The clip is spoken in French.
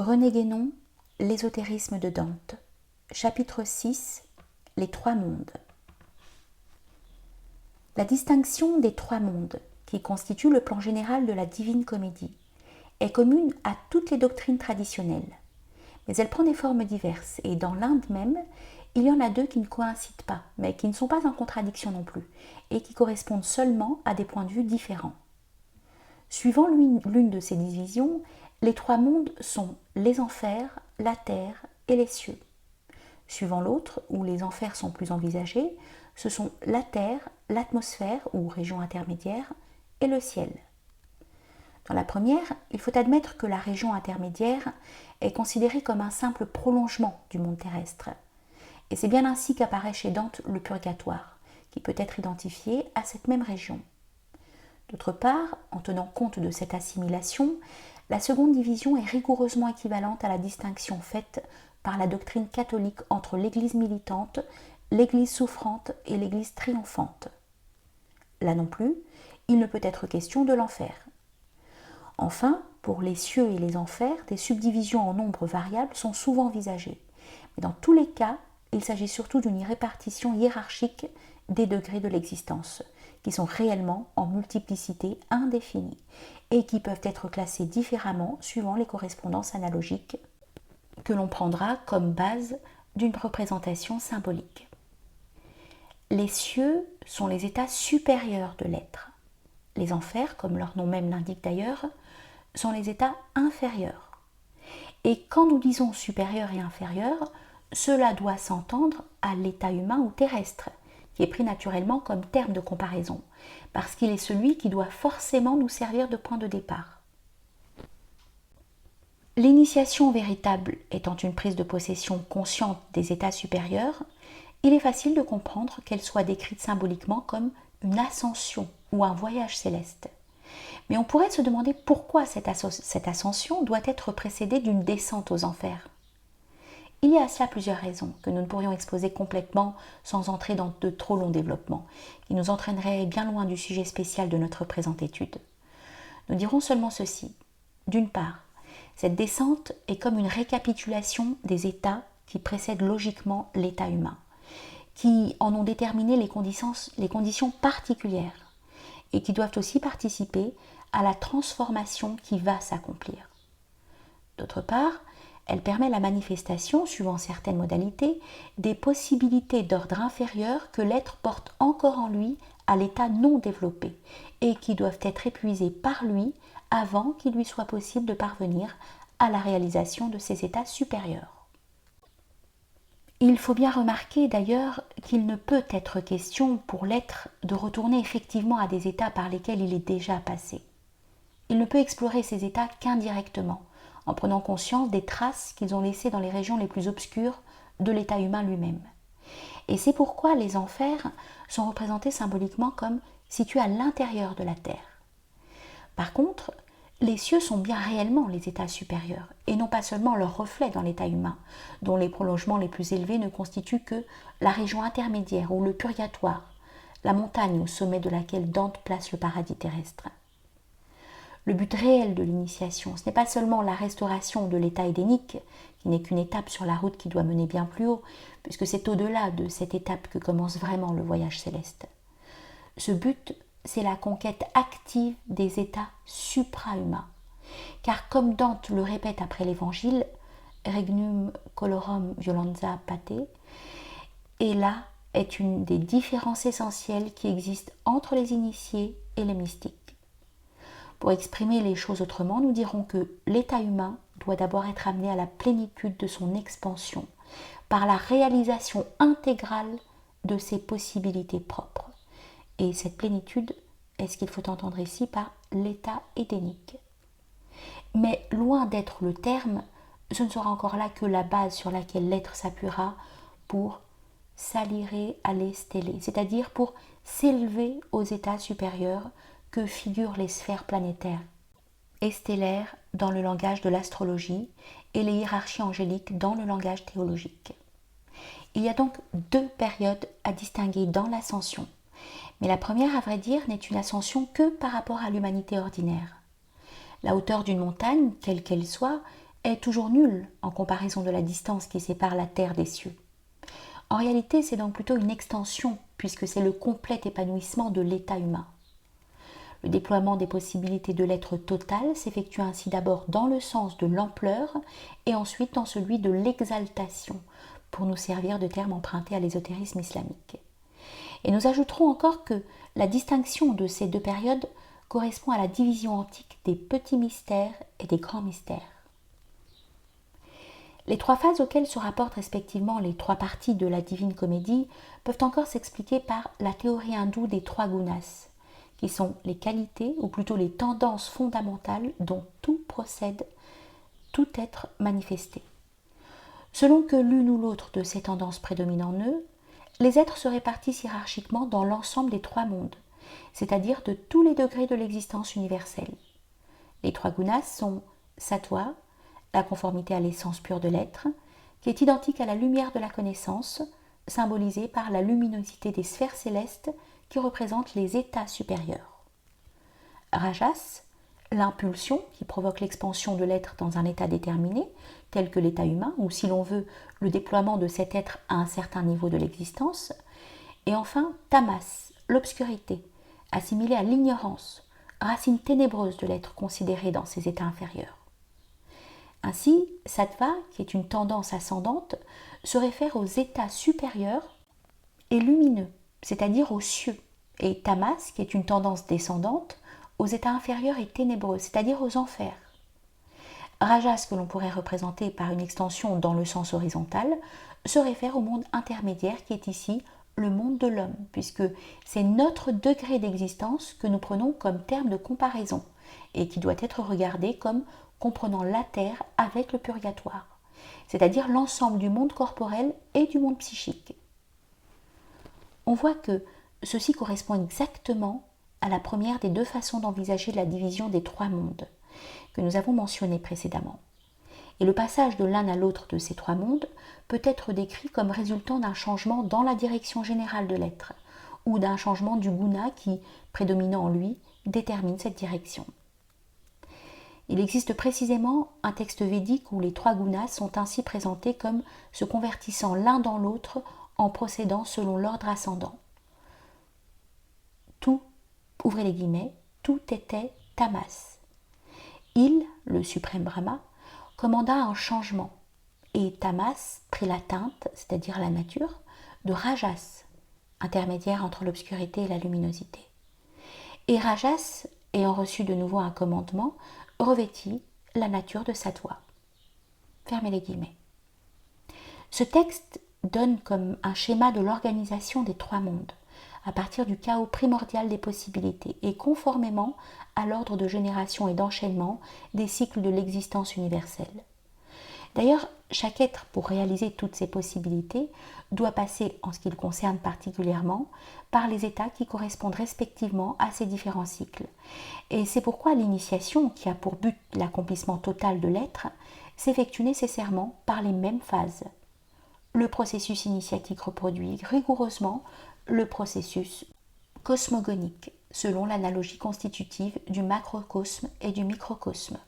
René Guénon, l'ésotérisme de Dante. Chapitre 6. Les trois mondes. La distinction des trois mondes, qui constitue le plan général de la Divine Comédie, est commune à toutes les doctrines traditionnelles. Mais elle prend des formes diverses, et dans l'Inde même, il y en a deux qui ne coïncident pas, mais qui ne sont pas en contradiction non plus, et qui correspondent seulement à des points de vue différents. Suivant l'une de ces divisions, les trois mondes sont les enfers, la terre et les cieux. Suivant l'autre, où les enfers sont plus envisagés, ce sont la terre, l'atmosphère ou région intermédiaire et le ciel. Dans la première, il faut admettre que la région intermédiaire est considérée comme un simple prolongement du monde terrestre. Et c'est bien ainsi qu'apparaît chez Dante le purgatoire, qui peut être identifié à cette même région. D'autre part, en tenant compte de cette assimilation, la seconde division est rigoureusement équivalente à la distinction faite par la doctrine catholique entre l'Église militante, l'Église souffrante et l'Église triomphante. Là non plus, il ne peut être question de l'enfer. Enfin, pour les cieux et les enfers, des subdivisions en nombre variable sont souvent envisagées. Mais dans tous les cas, il s'agit surtout d'une répartition hiérarchique des degrés de l'existence, qui sont réellement en multiplicité indéfinie et qui peuvent être classés différemment suivant les correspondances analogiques que l'on prendra comme base d'une représentation symbolique. Les cieux sont les états supérieurs de l'être. Les enfers, comme leur nom même l'indique d'ailleurs, sont les états inférieurs. Et quand nous disons supérieur et inférieur, cela doit s'entendre à l'état humain ou terrestre, qui est pris naturellement comme terme de comparaison, parce qu'il est celui qui doit forcément nous servir de point de départ. L'initiation véritable étant une prise de possession consciente des états supérieurs, il est facile de comprendre qu'elle soit décrite symboliquement comme une ascension ou un voyage céleste. Mais on pourrait se demander pourquoi cette ascension doit être précédée d'une descente aux enfers. Il y a à cela plusieurs raisons que nous ne pourrions exposer complètement sans entrer dans de trop longs développements, qui nous entraîneraient bien loin du sujet spécial de notre présente étude. Nous dirons seulement ceci. D'une part, cette descente est comme une récapitulation des états qui précèdent logiquement l'état humain, qui en ont déterminé les conditions particulières et qui doivent aussi participer à la transformation qui va s'accomplir. D'autre part, elle permet la manifestation, suivant certaines modalités, des possibilités d'ordre inférieur que l'être porte encore en lui à l'état non développé et qui doivent être épuisées par lui avant qu'il lui soit possible de parvenir à la réalisation de ces états supérieurs. Il faut bien remarquer d'ailleurs qu'il ne peut être question pour l'être de retourner effectivement à des états par lesquels il est déjà passé. Il ne peut explorer ces états qu'indirectement, en prenant conscience des traces qu'ils ont laissées dans les régions les plus obscures de l'état humain lui-même. Et c'est pourquoi les enfers sont représentés symboliquement comme situés à l'intérieur de la terre. Par contre, les cieux sont bien réellement les états supérieurs, et non pas seulement leur reflet dans l'état humain, dont les prolongements les plus élevés ne constituent que la région intermédiaire ou le purgatoire, la montagne au sommet de laquelle Dante place le paradis terrestre. Le but réel de l'initiation, ce n'est pas seulement la restauration de l'état édénique, qui n'est qu'une étape sur la route qui doit mener bien plus haut, puisque c'est au-delà de cette étape que commence vraiment le voyage céleste. Ce but, c'est la conquête active des états supra-humains. Car comme Dante le répète après l'Évangile, regnum colorum violenza pate, et là est une des différences essentielles qui existent entre les initiés et les mystiques. Pour exprimer les choses autrement, nous dirons que l'état humain doit d'abord être amené à la plénitude de son expansion par la réalisation intégrale de ses possibilités propres. Et cette plénitude est ce qu'il faut entendre ici par l'état édénique. Mais loin d'être le terme, ce ne sera encore là que la base sur laquelle l'être s'appuiera pour salire alle stelle, c'est-à-dire pour s'élever aux états supérieurs que figurent les sphères planétaires et stellaires dans le langage de l'astrologie et les hiérarchies angéliques dans le langage théologique. Il y a donc deux périodes à distinguer dans l'ascension, mais la première, à vrai dire, n'est une ascension que par rapport à l'humanité ordinaire. La hauteur d'une montagne, quelle qu'elle soit, est toujours nul en comparaison de la distance qui sépare la terre des cieux. En réalité, c'est donc plutôt une extension, puisque c'est le complet épanouissement de l'état humain. Le déploiement des possibilités de l'être total s'effectue ainsi d'abord dans le sens de l'ampleur et ensuite dans celui de l'exaltation, pour nous servir de terme emprunté à l'ésotérisme islamique. Et nous ajouterons encore que la distinction de ces deux périodes correspond à la division antique des petits mystères et des grands mystères. Les trois phases auxquelles se rapportent respectivement les trois parties de la Divine Comédie peuvent encore s'expliquer par la théorie hindoue des trois gunas, qui sont les qualités, ou plutôt les tendances fondamentales dont tout procède, tout être manifesté. Selon que l'une ou l'autre de ces tendances prédomine en eux, les êtres se répartissent hiérarchiquement dans l'ensemble des trois mondes, c'est-à-dire de tous les degrés de l'existence universelle. Les trois gunas sont sattva, la conformité à l'essence pure de l'être, qui est identique à la lumière de la connaissance, symbolisée par la luminosité des sphères célestes qui représentent les états supérieurs. Rajas, l'impulsion qui provoque l'expansion de l'être dans un état déterminé, tel que l'état humain, ou si l'on veut, le déploiement de cet être à un certain niveau de l'existence. Et enfin, tamas, l'obscurité, assimilée à l'ignorance, racine ténébreuse de l'être considéré dans ses états inférieurs. Ainsi, sattva, qui est une tendance ascendante, se réfère aux états supérieurs et lumineux, c'est-à-dire aux cieux, et tamas, qui est une tendance descendante, aux états inférieurs et ténébreux, c'est-à-dire aux enfers. Rajas, que l'on pourrait représenter par une extension dans le sens horizontal, se réfère au monde intermédiaire qui est ici le monde de l'homme, puisque c'est notre degré d'existence que nous prenons comme terme de comparaison et qui doit être regardé comme comprenant la terre avec le purgatoire, c'est-à-dire l'ensemble du monde corporel et du monde psychique. On voit que ceci correspond exactement à la première des deux façons d'envisager la division des trois mondes que nous avons mentionnées précédemment. Et le passage de l'un à l'autre de ces trois mondes peut être décrit comme résultant d'un changement dans la direction générale de l'être, ou d'un changement du guna qui, prédominant en lui, détermine cette direction. Il existe précisément un texte védique où les trois gunas sont ainsi présentés comme se convertissant l'un dans l'autre en procédant selon l'ordre ascendant. Tout, ouvrez les guillemets, tout était tamas. Il, le suprême Brahma, commanda un changement, et tamas prit la teinte, c'est-à-dire la nature, de rajas, intermédiaire entre l'obscurité et la luminosité. Et rajas, ayant reçu de nouveau un commandement, revêtit la nature de sattva. Fermez les guillemets. Ce texte donne comme un schéma de l'organisation des trois mondes, à partir du chaos primordial des possibilités et conformément à l'ordre de génération et d'enchaînement des cycles de l'existence universelle. D'ailleurs, chaque être, pour réaliser toutes ces possibilités, doit passer, en ce qui le concerne particulièrement, par les états qui correspondent respectivement à ces différents cycles. Et c'est pourquoi l'initiation, qui a pour but l'accomplissement total de l'être, s'effectue nécessairement par les mêmes phases. Le processus initiatique reproduit rigoureusement le processus cosmogonique, selon l'analogie constitutive du macrocosme et du microcosme.